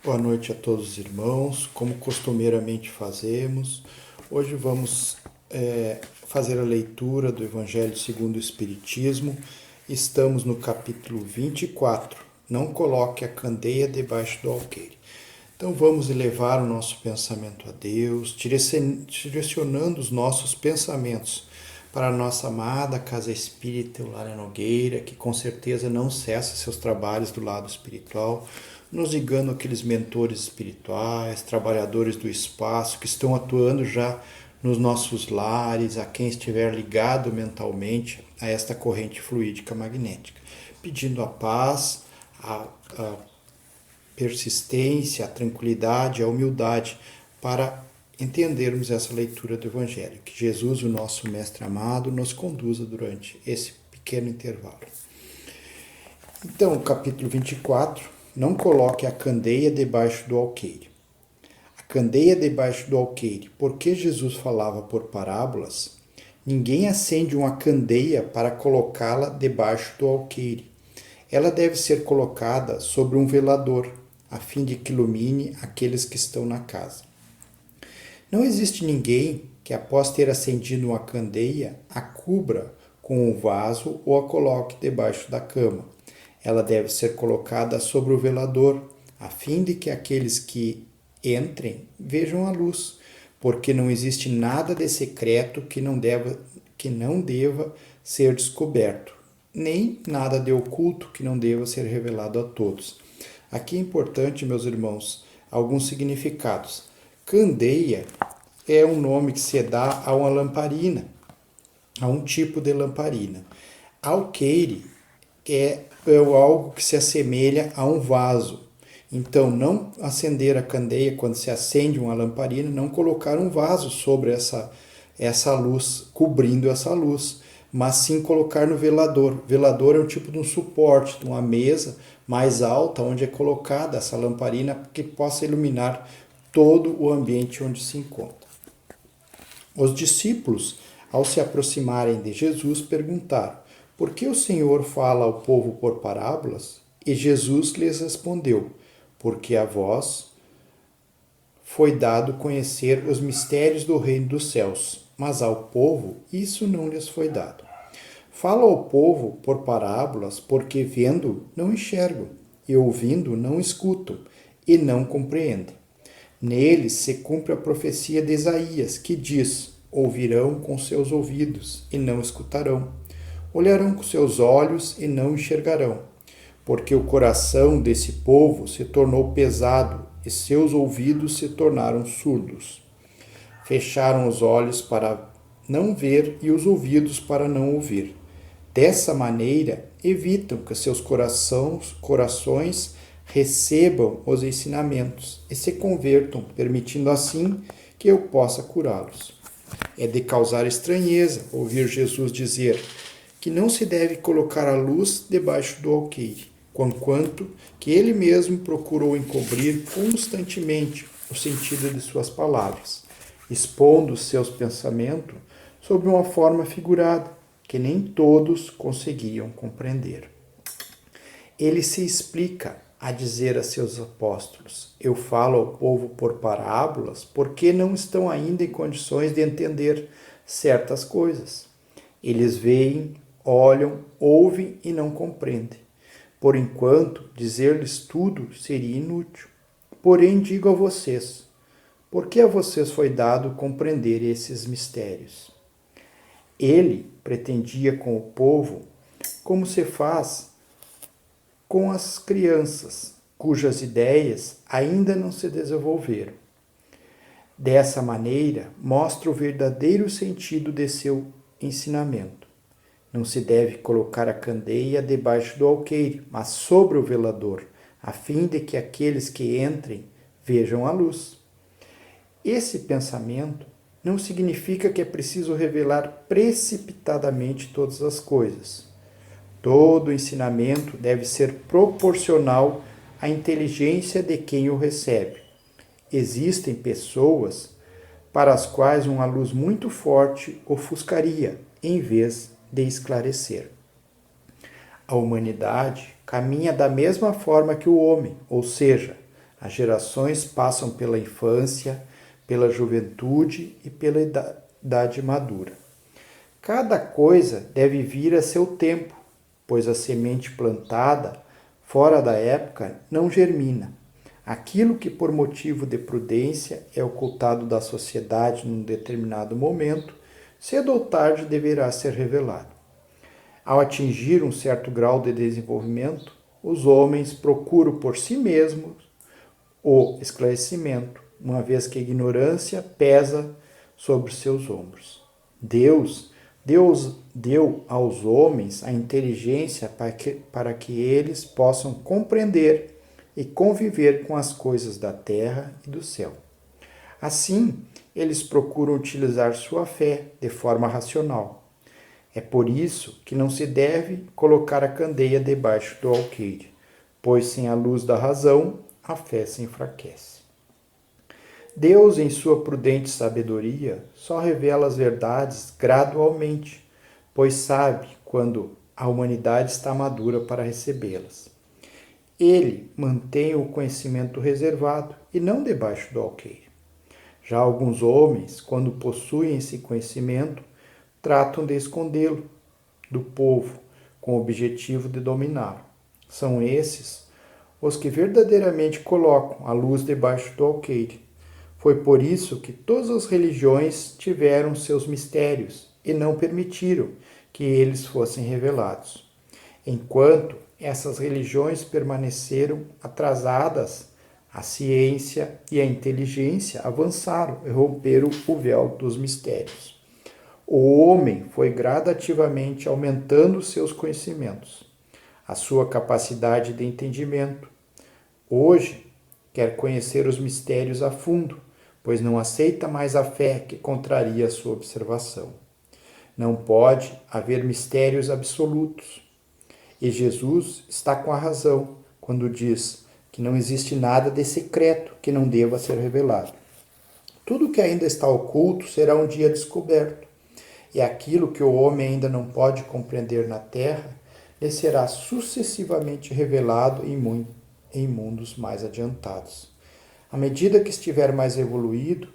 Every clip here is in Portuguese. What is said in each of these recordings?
Boa noite a todos os irmãos. Como costumeiramente fazemos, hoje vamos fazer a leitura do Evangelho segundo o Espiritismo. Estamos no capítulo 24. Não coloque a candeia debaixo do alqueire. Então vamos elevar o nosso pensamento a Deus, direcionando os nossos pensamentos para a nossa amada Casa Espírita Eulália Nogueira, que com certeza não cessa seus trabalhos do lado espiritual, nos ligando aqueles mentores espirituais, trabalhadores do espaço, que estão atuando já nos nossos lares, a quem estiver ligado mentalmente a esta corrente fluídica magnética, pedindo a paz, a persistência, a tranquilidade, a humildade para entendermos essa leitura do Evangelho. Que Jesus, o nosso Mestre amado, nos conduza durante esse pequeno intervalo. Então, o capítulo 24, não coloque a candeia debaixo do alqueire. A candeia debaixo do alqueire. Porque Jesus falava por parábolas, ninguém acende uma candeia para colocá-la debaixo do alqueire. Ela deve ser colocada sobre um velador, a fim de que ilumine aqueles que estão na casa. Não existe ninguém que, após ter acendido uma candeia, a cubra com um vaso ou a coloque debaixo da cama. Ela deve ser colocada sobre o velador, a fim de que aqueles que entrem vejam a luz, porque não existe nada de secreto que não deva ser descoberto, nem nada de oculto que não deva ser revelado a todos. Aqui é importante, meus irmãos, alguns significados. Candeia é um nome que se dá a uma lamparina, a um tipo de lamparina. Alqueire é algo que se assemelha a um vaso. Então, não acender a candeia quando se acende uma lamparina, não colocar um vaso sobre essa luz, cobrindo essa luz, mas sim colocar no velador. Velador é um tipo de um suporte, de uma mesa mais alta, onde é colocada essa lamparina que possa iluminar todo o ambiente onde se encontra. Os discípulos, ao se aproximarem de Jesus, perguntaram: por que o Senhor fala ao povo por parábolas? E Jesus lhes respondeu: porque a vós foi dado conhecer os mistérios do reino dos céus, mas ao povo isso não lhes foi dado. Fala ao povo por parábolas, porque vendo não enxergam, e ouvindo não escutam, e não compreendem. Neles se cumpre a profecia de Isaías, que diz: ouvirão com seus ouvidos, e não escutarão. Olharão com seus olhos, e não enxergarão. Porque o coração desse povo se tornou pesado, e seus ouvidos se tornaram surdos. Fecharam os olhos para não ver e os ouvidos para não ouvir. Dessa maneira, evitam que seus corações recebam os ensinamentos e se convertam, permitindo assim que eu possa curá-los. É de causar estranheza ouvir Jesus dizer que não se deve colocar a luz debaixo do alqueire, conquanto que ele mesmo procurou encobrir constantemente o sentido de suas palavras, expondo seus pensamentos sob uma forma figurada, que nem todos conseguiam compreender. Ele se explica a dizer a seus apóstolos: eu falo ao povo por parábolas porque não estão ainda em condições de entender certas coisas. Eles veem, olham, ouvem e não compreendem. Por enquanto, dizer-lhes tudo seria inútil. Porém, digo a vocês, porque a vocês foi dado compreender esses mistérios. Ele pretendia com o povo como se faz com as crianças, cujas ideias ainda não se desenvolveram. Dessa maneira, mostra o verdadeiro sentido de seu ensinamento. Não se deve colocar a candeia debaixo do alqueire, mas sobre o velador, a fim de que aqueles que entrem vejam a luz. Esse pensamento não significa que é preciso revelar precipitadamente todas as coisas. Todo ensinamento deve ser proporcional à inteligência de quem o recebe. Existem pessoas para as quais uma luz muito forte ofuscaria, em vez de esclarecer. A humanidade caminha da mesma forma que o homem, ou seja, As gerações passam pela infância, pela juventude e pela idade madura. Cada coisa deve vir a seu tempo, pois a semente plantada fora da época não germina. Aquilo que por motivo de prudência é ocultado da sociedade num determinado momento, cedo ou tarde deverá ser revelado. Ao atingir um certo grau de desenvolvimento, os homens procuram por si mesmos o esclarecimento, uma vez que a ignorância pesa sobre seus ombros. Deus deu aos homens a inteligência para que eles possam compreender e conviver com as coisas da terra e do céu. Assim, eles procuram utilizar sua fé de forma racional. É por isso que não se deve colocar a candeia debaixo do alqueire, pois sem a luz da razão, a fé se enfraquece. Deus, em sua prudente sabedoria, só revela as verdades gradualmente, pois sabe quando a humanidade está madura para recebê-las. Ele mantém o conhecimento reservado e não debaixo do alqueire. Já alguns homens, quando possuem esse conhecimento, tratam de escondê-lo do povo, com o objetivo de dominá-lo. São esses os que verdadeiramente colocam a luz debaixo do alqueire. Foi por isso que todas as religiões tiveram seus mistérios e não permitiram que eles fossem revelados. Enquanto essas religiões permaneceram atrasadas, a ciência e a inteligência avançaram e romperam o véu dos mistérios. O homem foi gradativamente aumentando seus conhecimentos, a sua capacidade de entendimento. Hoje, quer conhecer os mistérios a fundo, pois não aceita mais a fé que contraria a sua observação. Não pode haver mistérios absolutos. E Jesus está com a razão quando diz que não existe nada de secreto que não deva ser revelado. Tudo que ainda está oculto será um dia descoberto, e aquilo que o homem ainda não pode compreender na terra lhe será sucessivamente revelado em mundos mais adiantados. À medida que estiver mais evoluído,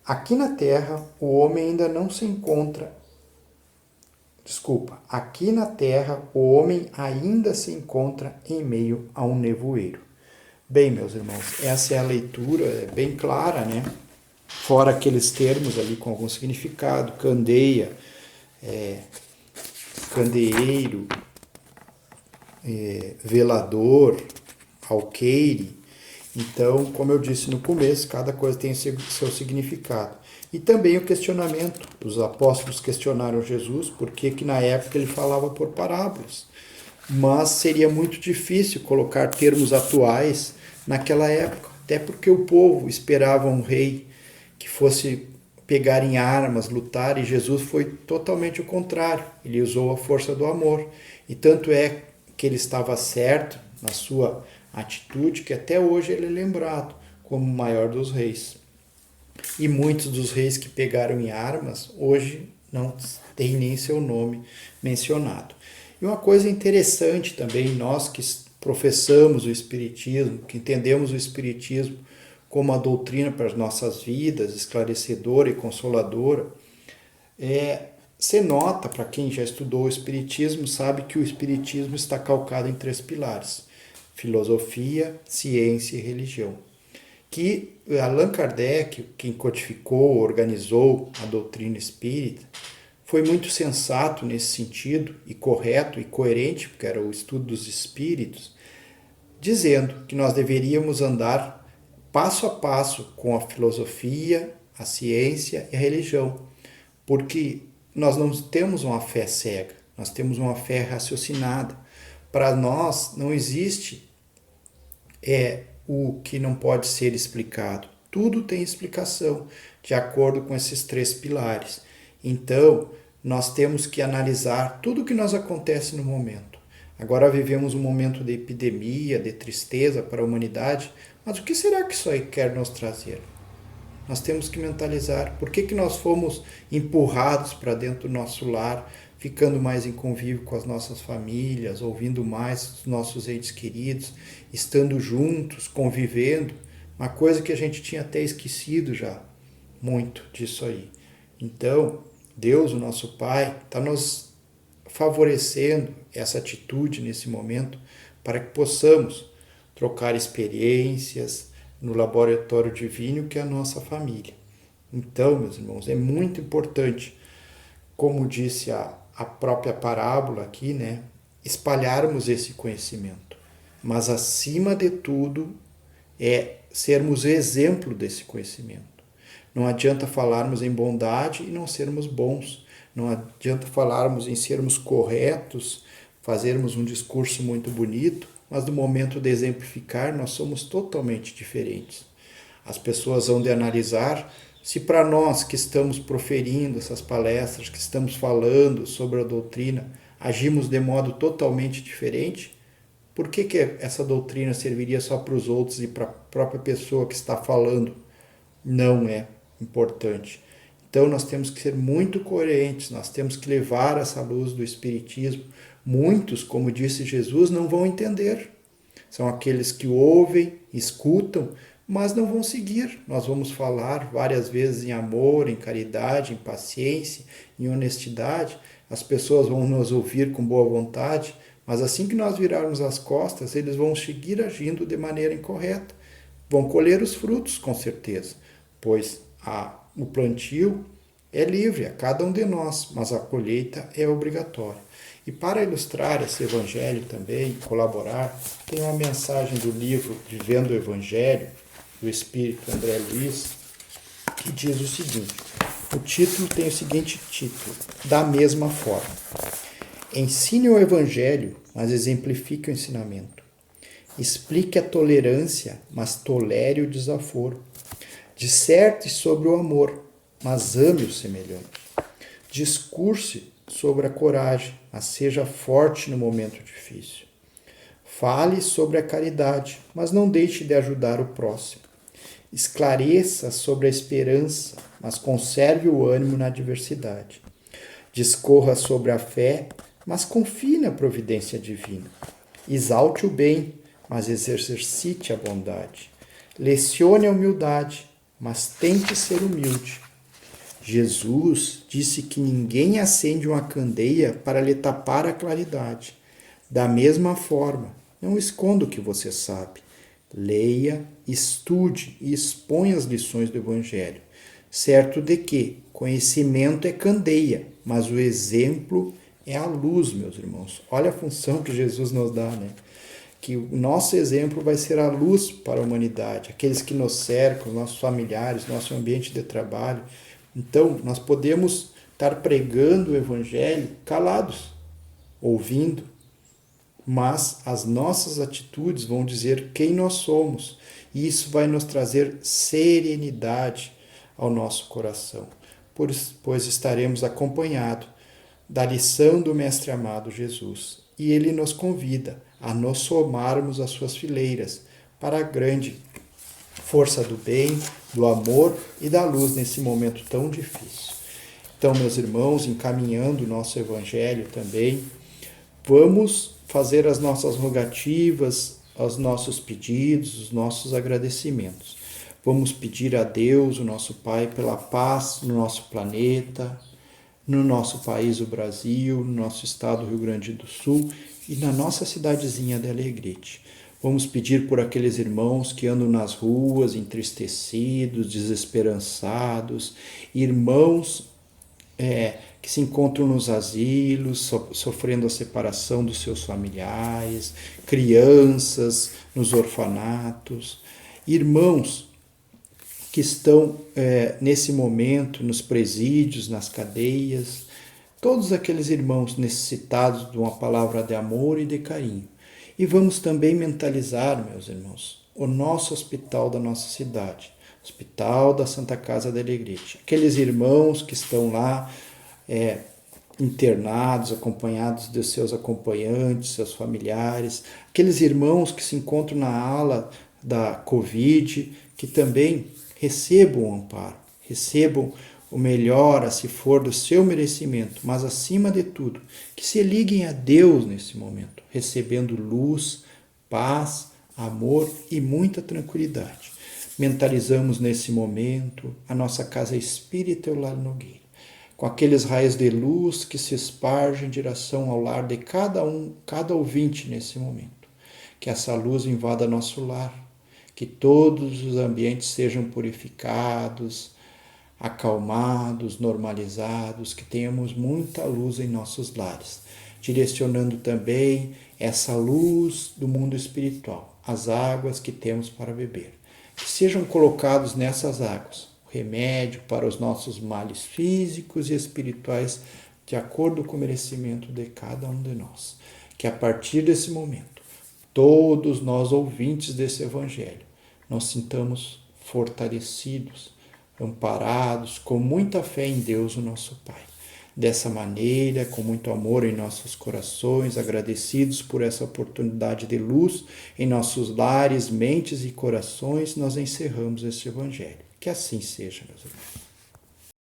aqui na terra o homem ainda não se encontra. Aqui na terra o homem ainda se encontra em meio a um nevoeiro. Bem, meus irmãos, essa é a leitura, é bem clara, né? Fora aqueles termos ali com algum significado, candeia, candeeiro, velador, alqueire. Então, como eu disse no começo, cada coisa tem seu significado. E também o questionamento. Os apóstolos questionaram Jesus por que na época ele falava por parábolas. Mas seria muito difícil colocar termos atuais naquela época, até porque o povo esperava um rei que fosse pegar em armas, lutar, e Jesus foi totalmente o contrário. Ele usou a força do amor. E tanto é que ele estava certo na sua atitude que até hoje ele é lembrado como o maior dos reis. E muitos dos reis que pegaram em armas hoje não têm nem seu nome mencionado. E uma coisa interessante também, nós que professamos o Espiritismo, que entendemos o Espiritismo como a doutrina para as nossas vidas, esclarecedora e consoladora, se nota, para quem já estudou o Espiritismo, sabe que o Espiritismo está calcado em 3 pilares: filosofia, ciência e religião. Que Allan Kardec, quem codificou, organizou a doutrina espírita, foi muito sensato nesse sentido, e correto e coerente, porque era o estudo dos espíritos, dizendo que nós deveríamos andar passo a passo com a filosofia, a ciência e a religião, porque nós não temos uma fé cega, nós temos uma fé raciocinada. Para nós não existe o que não pode ser explicado. Tudo tem explicação, de acordo com esses 3 pilares. Então, nós temos que analisar tudo o que nos acontece no momento. Agora vivemos um momento de epidemia, de tristeza para a humanidade, mas o que será que isso aí quer nos trazer? Nós temos que mentalizar por que nós fomos empurrados para dentro do nosso lar, ficando mais em convívio com as nossas famílias, ouvindo mais os nossos entes queridos, estando juntos, convivendo, uma coisa que a gente tinha até esquecido já, muito disso aí. Então, Deus, o nosso Pai, está nos favorecendo essa atitude nesse momento para que possamos trocar experiências no laboratório divino que é a nossa família. Então, meus irmãos, é muito importante, como disse a própria parábola aqui, né, espalharmos esse conhecimento. Mas, acima de tudo, é sermos exemplo desse conhecimento. Não adianta falarmos em bondade e não sermos bons. Não adianta falarmos em sermos corretos, fazermos um discurso muito bonito, mas no momento de exemplificar nós somos totalmente diferentes. As pessoas vão de analisar se para nós que estamos proferindo essas palestras, que estamos falando sobre a doutrina, agimos de modo totalmente diferente. Por que essa doutrina serviria só para os outros e para a própria pessoa que está falando? Não é importante. Então nós temos que ser muito coerentes, nós temos que levar essa luz do Espiritismo. Muitos, como disse Jesus, não vão entender. São aqueles que ouvem, escutam, mas não vão seguir. Nós vamos falar várias vezes em amor, em caridade, em paciência, em honestidade. As pessoas vão nos ouvir com boa vontade, mas assim que nós virarmos as costas, eles vão seguir agindo de maneira incorreta. Vão colher os frutos, com certeza, pois o plantio é livre a cada um de nós, mas a colheita é obrigatória. E para ilustrar esse evangelho também, colaborar, tem uma mensagem do livro Vivendo o Evangelho, do Espírito André Luiz, que diz o seguinte, o título tem o seguinte título, Da Mesma Forma. Ensine o Evangelho, mas exemplifique o ensinamento. Explique a tolerância, mas tolere o desaforo. Disserte sobre o amor, mas ame o semelhante. Discurse sobre a coragem, mas seja forte no momento difícil. Fale sobre a caridade, mas não deixe de ajudar o próximo. Esclareça sobre a esperança, mas conserve o ânimo na adversidade. Discorra sobre a fé, mas confie na providência divina. Exalte o bem, mas exercite a bondade. Lecione a humildade, mas tente ser humilde. Jesus disse que ninguém acende uma candeia para lhe tapar a claridade. Da mesma forma, não esconda o que você sabe. Leia, estude e exponha as lições do Evangelho, certo de que conhecimento é candeia, mas o exemplo é a luz, meus irmãos. Olha a função que Jesus nos dá, né? Que o nosso exemplo vai ser a luz para a humanidade, aqueles que nos cercam, nossos familiares, nosso ambiente de trabalho. Então, nós podemos estar pregando o Evangelho calados, ouvindo, mas as nossas atitudes vão dizer quem nós somos, e isso vai nos trazer serenidade ao nosso coração, pois estaremos acompanhados da lição do Mestre amado Jesus, e ele nos convida a nos somarmos às suas fileiras para a grande força do bem, do amor e da luz nesse momento tão difícil. Então, meus irmãos, encaminhando o nosso Evangelho também, vamos fazer as nossas rogativas, os nossos pedidos, os nossos agradecimentos. Vamos pedir a Deus, o nosso Pai, pela paz no nosso planeta, no nosso país, o Brasil, no nosso estado, Rio Grande do Sul, e na nossa cidadezinha de Alegrete. Vamos pedir por aqueles irmãos que andam nas ruas, entristecidos, desesperançados, irmãos que se encontram nos asilos, sofrendo a separação dos seus familiares, crianças nos orfanatos, irmãos que estão nesse momento nos presídios, nas cadeias, todos aqueles irmãos necessitados de uma palavra de amor e de carinho. E vamos também mentalizar, meus irmãos, o nosso hospital da nossa cidade, Hospital da Santa Casa de Alegrete. Aqueles irmãos que estão lá internados, acompanhados de seus acompanhantes, seus familiares, aqueles irmãos que se encontram na ala da Covid, que também recebam o amparo, recebam o melhor, se for do seu merecimento, mas acima de tudo, que se liguem a Deus nesse momento, recebendo luz, paz, amor e muita tranquilidade. Mentalizamos nesse momento a nossa casa espírita Eulália Nogueira, com aqueles raios de luz que se espargem em direção ao lar de cada ouvinte nesse momento. Que essa luz invada nosso lar, que todos os ambientes sejam purificados, acalmados, normalizados, que tenhamos muita luz em nossos lares, direcionando também essa luz do mundo espiritual, as águas que temos para beber. Que sejam colocados nessas águas o remédio para os nossos males físicos e espirituais, de acordo com o merecimento de cada um de nós. Que a partir desse momento, todos nós ouvintes desse Evangelho, nos sintamos fortalecidos, amparados, com muita fé em Deus, o nosso Pai. Dessa maneira, com muito amor em nossos corações, agradecidos por essa oportunidade de luz em nossos lares, mentes e corações, nós encerramos este Evangelho. Que assim seja, meus irmãos.